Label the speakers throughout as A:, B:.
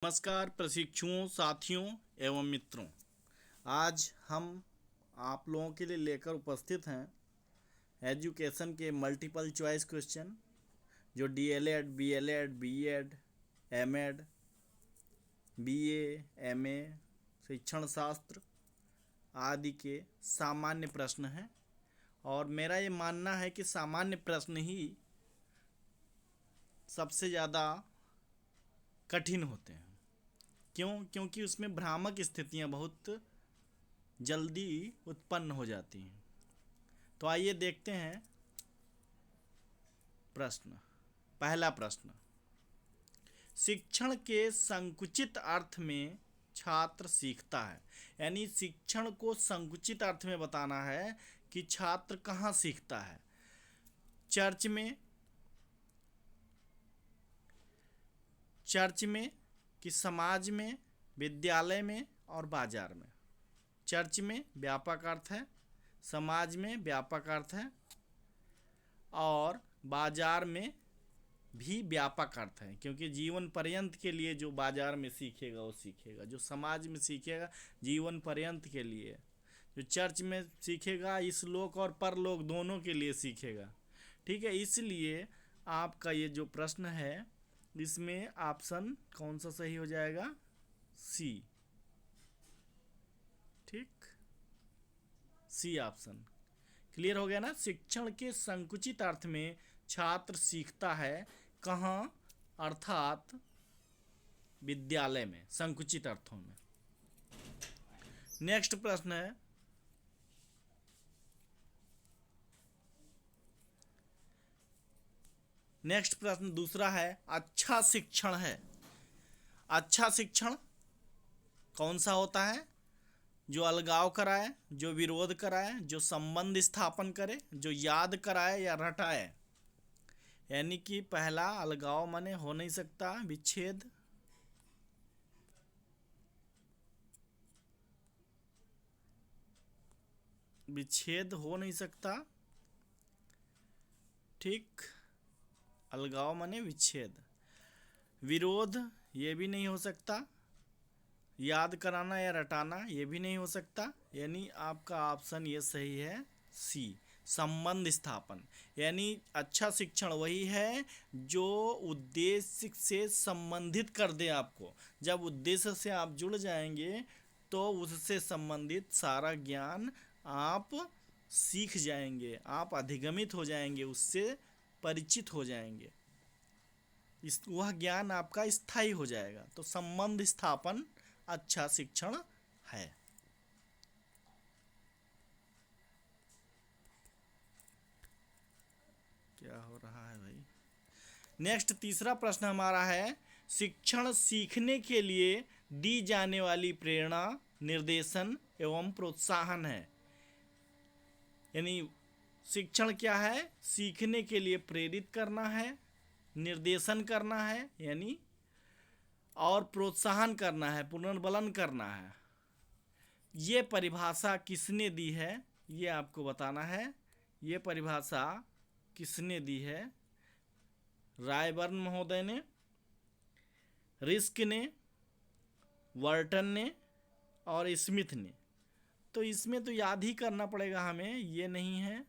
A: नमस्कार प्रशिक्षुओं, साथियों एवं मित्रों। आज हम आप लोगों के लिए लेकर उपस्थित हैं एजुकेशन के मल्टीपल चॉइस क्वेश्चन, जो DElEd, BElEd, BEd, MEd, BA, MA, शिक्षण शास्त्र आदि के सामान्य प्रश्न हैं। और मेरा ये मानना है कि सामान्य प्रश्न ही सबसे ज़्यादा कठिन होते हैं। क्योंकि उसमें भ्रामक स्थितियां बहुत जल्दी उत्पन्न हो जाती हैं। तो आइए देखते हैं प्रश्न। पहला प्रश्न, शिक्षण के संकुचित अर्थ में छात्र सीखता है। यानी शिक्षण को संकुचित अर्थ में बताना है कि छात्र कहाँ सीखता है। चर्च में कि समाज में, विद्यालय में और बाजार में। चर्च में व्यापक अर्थ है, समाज में व्यापक अर्थ है और बाजार में भी व्यापक अर्थ है। क्योंकि जीवन पर्यंत के लिए जो बाजार में सीखेगा वो सीखेगा, जो समाज में सीखेगा जीवन पर्यंत के लिए, जो चर्च में सीखेगा इस लोक और परलोक दोनों के लिए सीखेगा। ठीक है, इसलिए आपका ये जो प्रश्न है इसमें ऑप्शन कौन सा सही हो जाएगा? सी। ठीक, सी ऑप्शन। क्लियर हो गया ना? शिक्षण के संकुचित अर्थ में छात्र सीखता है कहाँ? अर्थात विद्यालय में, संकुचित अर्थों में। नेक्स्ट प्रश्न है, नेक्स्ट प्रश्न दूसरा है, अच्छा शिक्षण है। अच्छा शिक्षण कौन सा होता है? जो अलगाव कराए, जो विरोध कराए, जो संबंध स्थापन करे, जो याद कराए या रटाए। यानी कि पहला अलगाव माने हो नहीं सकता, विच्छेद। विच्छेद हो नहीं सकता। ठीक, अलगाव माने विच्छेद। विरोध ये भी नहीं हो सकता। याद कराना या रटाना ये भी नहीं हो सकता। यानी आपका ऑप्शन ये सही है, सी, संबंध स्थापन। यानी अच्छा शिक्षण वही है जो उद्देश्य से संबंधित कर दे आपको। जब उद्देश्य से आप जुड़ जाएंगे तो उससे संबंधित सारा ज्ञान आप सीख जाएंगे, आप अधिगमित हो जाएंगे, उससे परिचित हो जाएंगे, वह ज्ञान आपका स्थायी हो जाएगा। तो संबंध स्थापन अच्छा शिक्षण है। क्या हो रहा है भाई? नेक्स्ट तीसरा प्रश्न हमारा है, शिक्षण सीखने के लिए दी जाने वाली प्रेरणा, निर्देशन एवं प्रोत्साहन है। यानी शिक्षण क्या है? सीखने के लिए प्रेरित करना है, निर्देशन करना है यानी, और प्रोत्साहन करना है, पुनर्बलन करना है। ये परिभाषा किसने दी है ये आपको बताना है। ये परिभाषा किसने दी है? रायबर्न महोदय ने, रिस्क ने, वर्टन ने और स्मिथ ने। तो इसमें तो याद ही करना पड़ेगा हमें। ये नहीं है,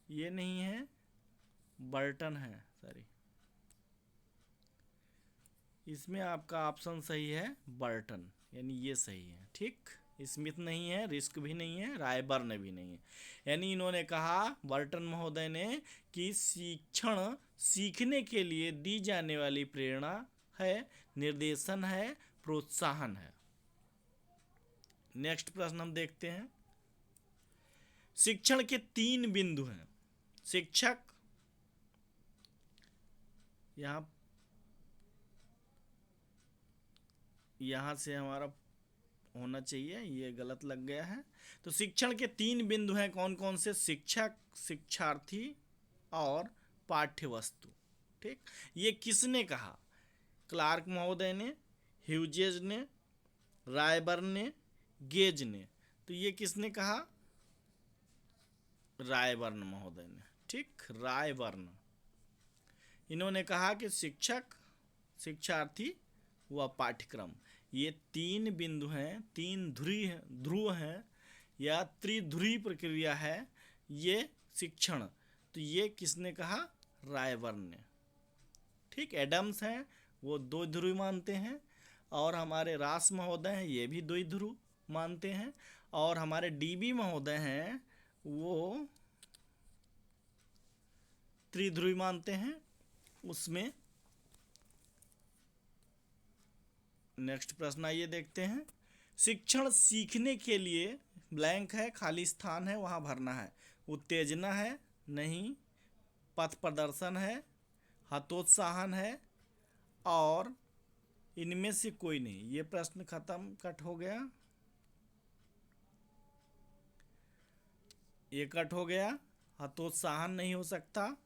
A: ये नहीं है, बर्टन है, सॉरी। इसमें आपका ऑप्शन सही है बर्टन, यानी ये सही है। ठीक, स्मिथ नहीं है, रिस्क भी नहीं है, रायबर्न भी नहीं है। यानी इन्होंने कहा, बर्टन महोदय ने, कि शिक्षण सीखने के लिए दी जाने वाली प्रेरणा है, निर्देशन है, प्रोत्साहन है। नेक्स्ट प्रश्न हम देखते हैं। शिक्षण के 3 बिंदु हैं। शिक्षक, यहाँ से हमारा होना चाहिए, ये गलत लग गया है। तो शिक्षण के 3 बिंदु हैं, कौन कौन से? शिक्षक, शिक्षार्थी और पाठ्य वस्तु। ठीक, ये किसने कहा? क्लार्क महोदय ने, ह्यूजेस ने, रायबर्न ने, गेज ने। तो ये किसने कहा? रायबर्न महोदय ने। ठीक, रायबर्न। इन्होंने कहा कि शिक्षक, शिक्षार्थी व पाठ्यक्रम। ये 3 बिंदु हैं, 3 ध्रुव हैं या त्रिध्रुवी प्रक्रिया है ये शिक्षण। तो ये किसने कहा? रायबर्न ने। ठीक, एडम्स हैं वो 2 ध्रुव मानते हैं, और हमारे रास महोदय हैं ये भी 2 ध्रुव मानते हैं, और हमारे डीबी महोदय हैं वो त्रिध्रुवी मानते हैं। उसमें नेक्स्ट प्रश्न आइए देखते हैं। शिक्षण सीखने के लिए ब्लैंक है, खाली स्थान है, वहाँ भरना है। उत्तेजना है? नहीं। पथ प्रदर्शन है? हतोत्साहन है? और इनमें से कोई नहीं। ये प्रश्न खत्म, कट हो गया, ये कट हो गया। हतोत्साहन नहीं हो सकता,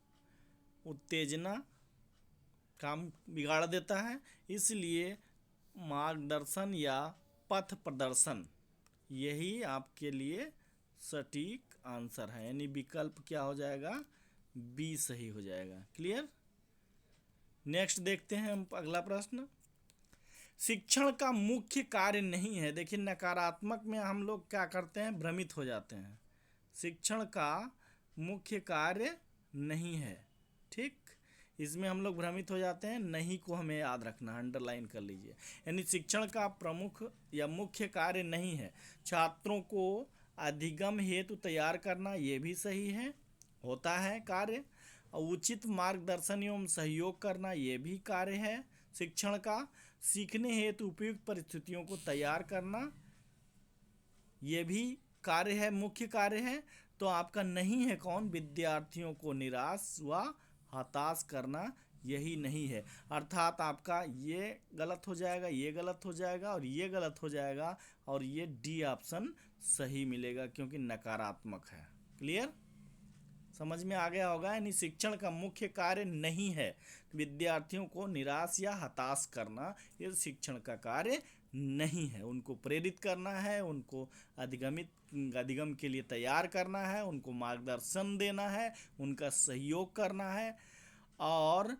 A: उत्तेजना काम बिगाड़ देता है, इसलिए मार्गदर्शन या पथ प्रदर्शन यही आपके लिए सटीक आंसर है। यानी विकल्प क्या हो जाएगा? बी सही हो जाएगा। क्लियर? नेक्स्ट देखते हैं हम अगला प्रश्न। शिक्षण का मुख्य कार्य नहीं है। देखिए नकारात्मक में हम लोग क्या करते हैं? भ्रमित हो जाते हैं। शिक्षण का मुख्य कार्य नहीं है। ठीक, इसमें हम लोग भ्रमित हो जाते हैं। नहीं को हमें याद रखना, अंडरलाइन कर लीजिए। यानी शिक्षण का प्रमुख या मुख्य कार्य नहीं है। छात्रों को अधिगम हेतु तैयार करना, ये भी सही है, होता है कार्य। उचित मार्गदर्शन एवं सहयोग करना, ये भी कार्य है शिक्षण का। सीखने हेतु उपयुक्त परिस्थितियों को तैयार करना, ये भी कार्य है, मुख्य कार्य है। तो आपका नहीं है कौन? विद्यार्थियों को निराश व हताश करना, यही नहीं है। अर्थात आपका ये गलत हो जाएगा, ये गलत हो जाएगा, और ये गलत हो जाएगा, और ये डी ऑप्शन सही मिलेगा क्योंकि नकारात्मक है। क्लियर? समझ में आ गया होगा। यानी शिक्षण का मुख्य कार्य नहीं है विद्यार्थियों को निराश या हताश करना, ये शिक्षण का कार्य नहीं है। उनको प्रेरित करना है, उनको अधिगम के लिए तैयार करना है, उनको मार्गदर्शन देना है, उनका सहयोग करना है, और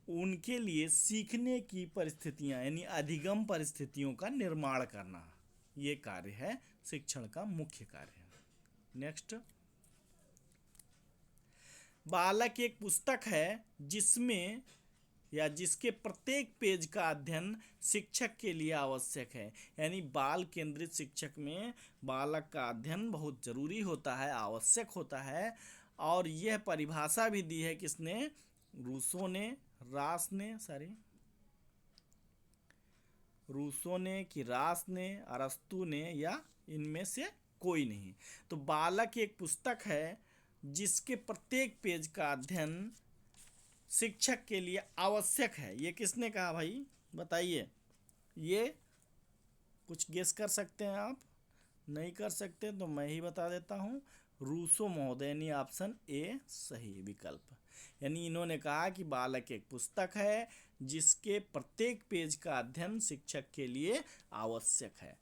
A: उनके लिए सीखने की परिस्थितियां यानी अधिगम परिस्थितियों का निर्माण करना, ये कार्य है शिक्षण का मुख्य कार्य। नेक्स्ट, बालक एक पुस्तक है जिसमें या जिसके प्रत्येक पेज का अध्ययन शिक्षक के लिए आवश्यक है। यानी बाल केंद्रित शिक्षक में बालक का अध्ययन बहुत जरूरी होता है, आवश्यक होता है। और यह परिभाषा भी दी है किसने? रूसो ने, रास ने कि रास ने, अरस्तु ने, या इनमें से कोई नहीं। तो बालक एक पुस्तक है जिसके प्रत्येक पेज का अध्ययन शिक्षक के लिए आवश्यक है। ये किसने कहा भाई? बताइए। ये कुछ गेस कर सकते हैं आप? नहीं कर सकते तो मैं ही बता देता हूँ, रूसो महोदय। यानी ऑप्शन ए सही विकल्प। यानी इन्होंने कहा कि बालक एक पुस्तक है जिसके प्रत्येक पेज का अध्ययन शिक्षक के लिए आवश्यक है।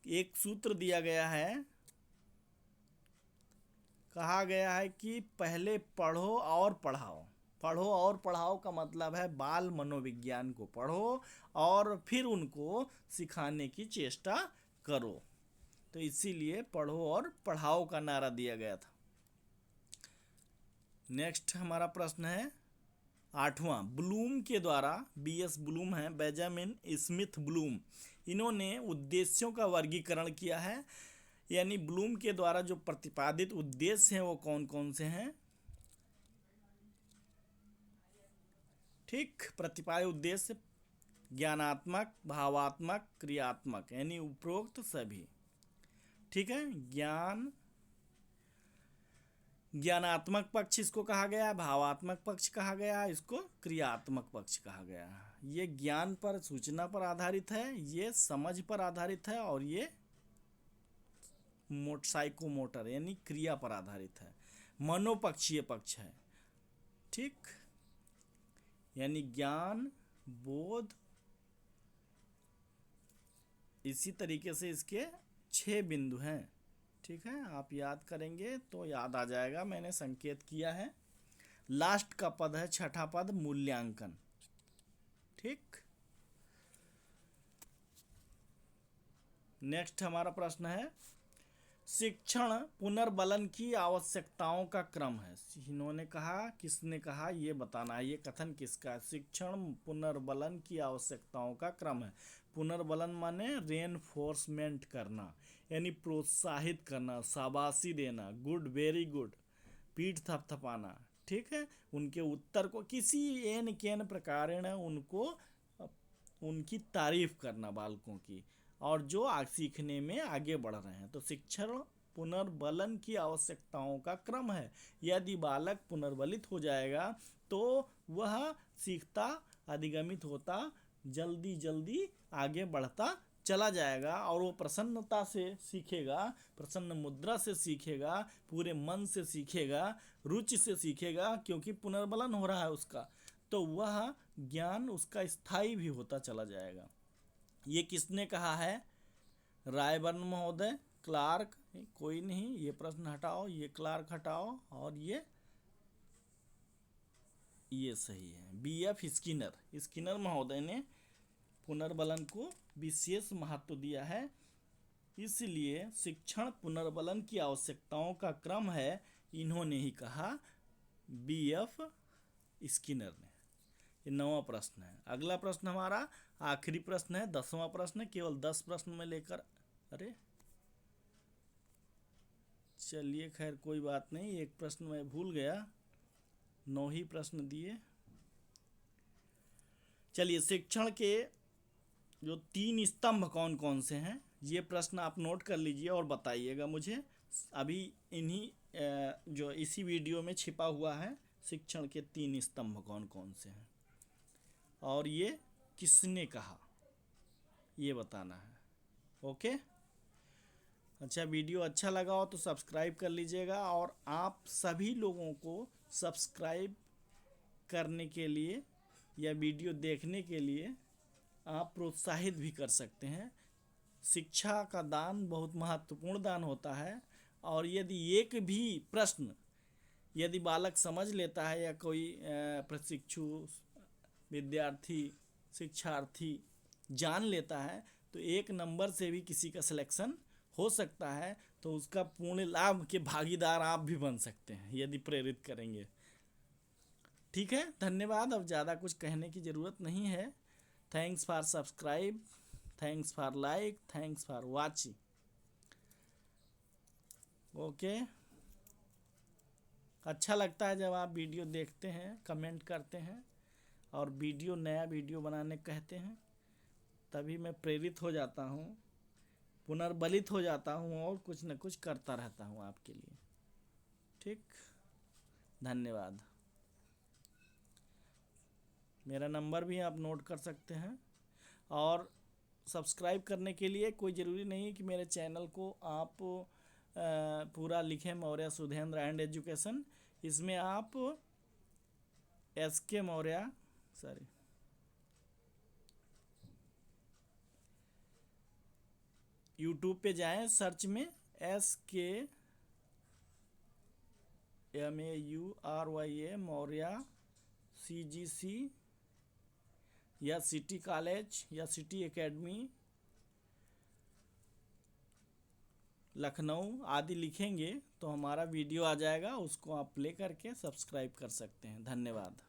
A: एक सूत्र दिया गया है, कहा गया है कि पहले पढ़ो और पढ़ाओ। पढ़ो और पढ़ाओ का मतलब है बाल मनोविज्ञान को पढ़ो और फिर उनको सिखाने की चेष्टा करो। तो इसीलिए पढ़ो और पढ़ाओ का नारा दिया गया था। नेक्स्ट हमारा प्रश्न है 8वां। ब्लूम के द्वारा, बीएस ब्लूम है, बेंजामिन स्मिथ ब्लूम, इन्होंने उद्देश्यों का वर्गीकरण किया है। यानी ब्लूम के द्वारा जो प्रतिपादित उद्देश्य हैं वो कौन कौन से हैं? ठीक, प्रतिपादित उद्देश्य ज्ञानात्मक, भावात्मक, क्रियात्मक, यानी उपरोक्त सभी। ठीक है, ज्ञानात्मक पक्ष इसको कहा गया, भावात्मक पक्ष कहा गया, इसको क्रियात्मक पक्ष कहा गया। ये ज्ञान पर, सूचना पर आधारित है, ये समझ पर आधारित है, और ये साइकोमोटर यानी क्रिया पर आधारित है, मनोपक्षीय पक्ष है। ठीक, यानी ज्ञान, बोध, इसी तरीके से इसके 6 बिंदु हैं। ठीक है, आप याद करेंगे तो याद आ जाएगा, मैंने संकेत किया है। लास्ट का पद है 6ठा पद, मूल्यांकन। ठीक, नेक्स्ट हमारा प्रश्न है, शिक्षण पुनर्बलन की आवश्यकताओं का क्रम है। इन्होंने कहा, किसने कहा ये बताना है, ये कथन किसका है। शिक्षण पुनर्बलन की आवश्यकताओं का क्रम है। पुनर्बलन माने रेनफोर्समेंट करना, यानी प्रोत्साहित करना, शाबाशी देना, गुड, वेरी गुड, पीठ थपथपाना, ठीक है। उनके उत्तर को किसी एन केन प्रकारेण उनको उनकी तारीफ करना बालकों की, और जो सीखने में आगे बढ़ रहे हैं। तो शिक्षण पुनर्बलन की आवश्यकताओं का क्रम है। यदि बालक पुनर्बलित हो जाएगा तो वह सीखता, अधिगमित होता, जल्दी जल्दी आगे बढ़ता चला जाएगा, और वो प्रसन्नता से सीखेगा, प्रसन्न मुद्रा से सीखेगा, पूरे मन से सीखेगा, रुचि से सीखेगा, क्योंकि पुनर्बलन हो रहा है उसका, तो वह ज्ञान उसका स्थायी भी होता चला जाएगा। ये किसने कहा है? रायबर्न महोदय, क्लार्क, कोई नहीं, ये प्रश्न हटाओ, ये क्लार्क हटाओ, और ये सही है। बीएफ स्किनर महोदय ने पुनर्बलन को विशेष महत्व दिया है, इसलिए शिक्षण पुनर्बलन की आवश्यकताओं का क्रम है, इन्होंने ही कहा, बीएफ स्किनर ने। ये 9वां प्रश्न है। अगला प्रश्न हमारा आखिरी प्रश्न है, 10वां प्रश्न। केवल 10 प्रश्न में लेकर, अरे चलिए खैर कोई बात नहीं, एक प्रश्न मैं भूल गया, 9 ही प्रश्न दिए। चलिए, शिक्षण के जो 3 स्तंभ कौन कौन से हैं, ये प्रश्न आप नोट कर लीजिए और बताइएगा मुझे। अभी इन्हीं जो इसी वीडियो में छिपा हुआ है, शिक्षण के 3 स्तंभ कौन कौन से हैं, और ये किसने कहा, ये बताना है। ओके, अच्छा, वीडियो अच्छा लगा हो तो सब्सक्राइब कर लीजिएगा, और आप सभी लोगों को सब्सक्राइब करने के लिए या वीडियो देखने के लिए आप प्रोत्साहित भी कर सकते हैं। शिक्षा का दान बहुत महत्वपूर्ण दान होता है, और यदि एक भी प्रश्न यदि बालक समझ लेता है, या कोई प्रशिक्षु, विद्यार्थी, शिक्षार्थी जान लेता है, तो 1 नंबर से भी किसी का सिलेक्शन हो सकता है। तो उसका पूर्ण लाभ के भागीदार आप भी बन सकते हैं, यदि प्रेरित करेंगे। ठीक है, धन्यवाद। अब ज़्यादा कुछ कहने की ज़रूरत नहीं है। Thanks for subscribe, thanks for like, thanks for watching. Okay, अच्छा लगता है जब आप वीडियो देखते हैं, कमेंट करते हैं, और नया वीडियो बनाने कहते हैं, तभी मैं प्रेरित हो जाता हूँ, पुनर्बलित हो जाता हूँ, और कुछ न कुछ करता रहता हूँ आपके लिए। ठीक, धन्यवाद। मेरा नंबर भी आप नोट कर सकते हैं, और सब्सक्राइब करने के लिए कोई ज़रूरी नहीं कि मेरे चैनल को आप पूरा लिखें, मौर्य सुधेंद्र एंड एजुकेशन। इसमें आप SK मौर्य, यूट्यूब पे जाएं, सर्च में SK MAURYA मौर्य CGC, या सिटी कॉलेज, या सिटी एकेडमी लखनऊ आदि लिखेंगे तो हमारा वीडियो आ जाएगा, उसको आप प्ले करके सब्सक्राइब कर सकते हैं। धन्यवाद।